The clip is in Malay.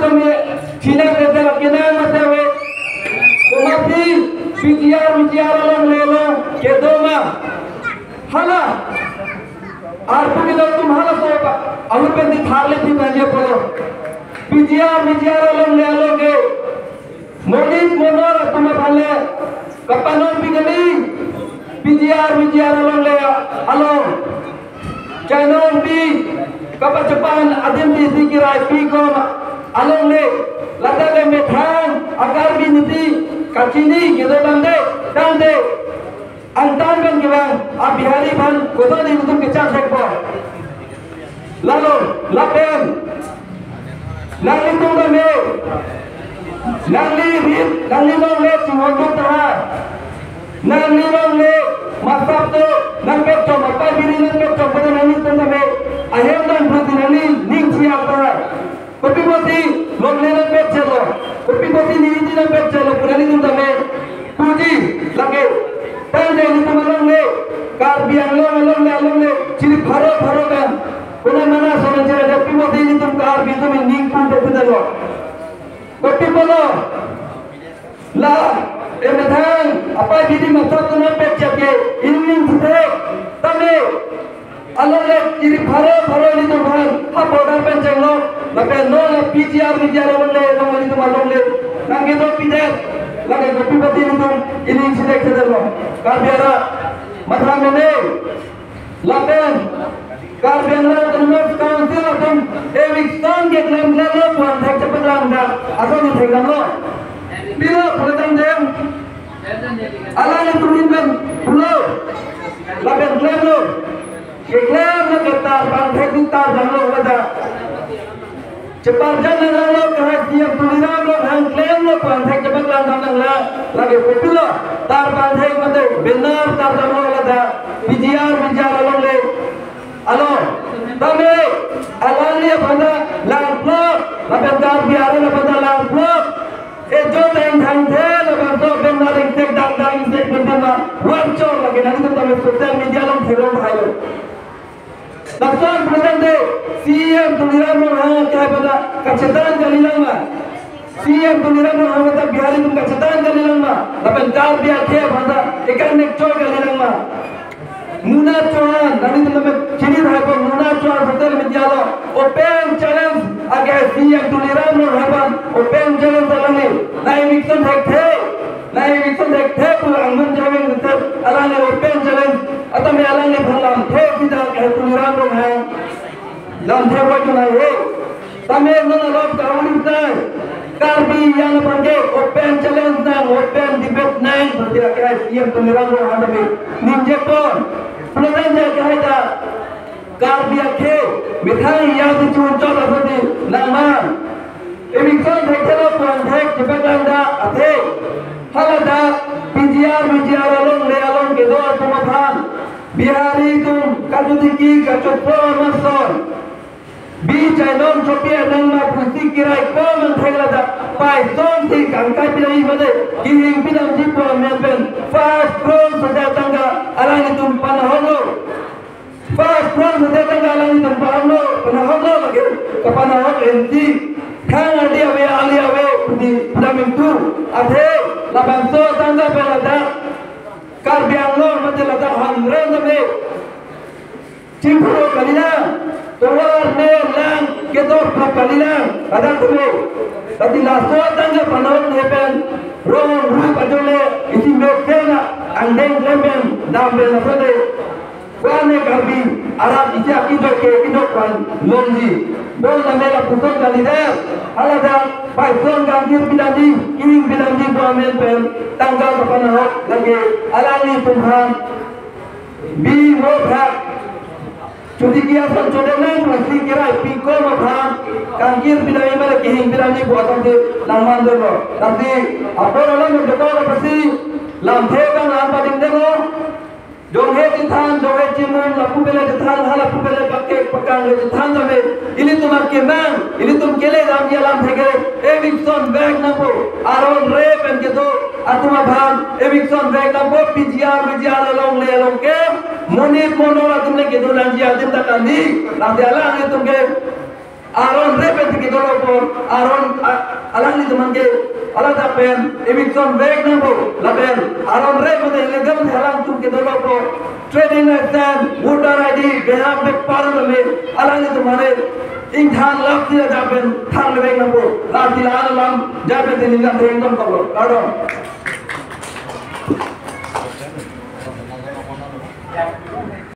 kami Cina kita kena matawe Kumati bijiar long lelo kedoma hala arpu kita hala sopa alu pendi tharle thi banje polo bijiar long lelo ke modit monor tuma phale kapanon bigani bijiar long le along chainon bi kapachapan adim di dikirai pi ko along le lada le methang agar bi niti kacini gitu dande antan kan gimana abihari ban kotor di untuk kecak sektor lalu lapen nangli tunggu me nangli rit nangli long le cingondong tahan nangli long le masap tu nangkep cong apa biri nangkep cong pada nangli tunggu me ahem dan berarti nangli ning siap tahan kopi boti long le nangkep celo kopi boti ningti nangkep celo berani tunggu me puji lagi tanda ini tunggu long le karbiang long le ciri pharo kan kuna mana sono jere kopi boti ini tunggu karbi tu ning pun terpedalu kopi bolo la emetang apa jadi masuk tu nangkep cake ini kita tanda Allah le ciri pharo ini tunggu ha border pen cenglo lape no la PGR long le long ini tunggu long le nangge do pidet lagi kopi boti ini sidek sedelo karbiara matra mene lapen karbiara tenus council atum eviction ke claim lo puan thek cepat langda atau ni thek lo bila pelatang dem ala ni turin ben pulo lapen claim lo ke claim lo kata pan thek tar janglo kada cepat jangan lo kehadian tulisan lo hang claim lo pan thek cepat langda lagi betul tar pan thek mate benar tar janglo kada bijiar lo le alo tame alani pada langplok lapan tar biara pada langplok jo thang the lapan benar tek dang tek benar wancor lagi nanti tame sosial media lo thero hayo Daksan presente CM tuliran lo hang kaya pada kecetan kalilang ma CM tuliran lo hang pada bihari tum kecetan kalilang ma lapan tar biar kaya pada ikan nek coy kalilang ma Muna Chauhan nanti teman ciri apa Muna Chauhan sosial media lo open challenge agar CM tuliran lo hapan open challenge alani naik mixon hek pulang menjawab tetap alani open challenge atau me alani phalam the kita ke tuliran lo hai lam the wa tunai he tame nona lob kauni tai karbi yang pange open challenge na open debate na berarti akhirnya CM tuliran lo hadapi ninje pon pelan dia kata karbi akhe mithai ya tu chon asati nama eviction thekelo pon thek jepaganda athe halada bijiar along le along ke do tumathan bihari tum kadudiki kachopro mason bi chainon chopia nangma pusti kirai ko man thaglada pai son thi kangkai pilai made kihing pinam jipo menben fast cross saja tangga alani tum panaholo fast cross saja tangga alani tum panaholo lagi kapanahol enti khang dia we ali awe di daming tu athe labanso tangga pelada karbiang lo mate lada handre name Cimpuro kalina towar ne lang kedor kalina ada tume tadi laso tangga panon hepen ron ru pajole isi mekena andeng lemben dambe nasode wane karbi arab isi akido ke kido kan lonji bol namela pusok kalida alada paison gangir bidandi ining bidandi buamen pen tangga papanahok lagi alani tumhan bi mobhak Cudi kiasan codengan masih kira piko makan kangkir bidai mana kihing bidai buatan di laman dulu. Tapi apa orang menjadi pasti lampe kan lampa dingdego. Jonghe jithan jonghe jimun lapu bela jithan halapu bela pakai pakang jithan jabe. Ini tu markeman, ini tu kele ram dia lampe kere. Eviction bag napo, aron rep en gitu. Atuma bhan eviction bag napo bijiar along le along ke. Monit monora tumne gitu lanji adim takandi. Nanti ala ane tumke aron rep en gitu lopor, aron teman ke alada pen eviction break nampo laben aron re mate illegal halang tu ke dolo ko trading license voter ID beham be paru me alani tumane ing than lak dia jaben than le nampo lati alam jabe dilinga thendom kalo kadon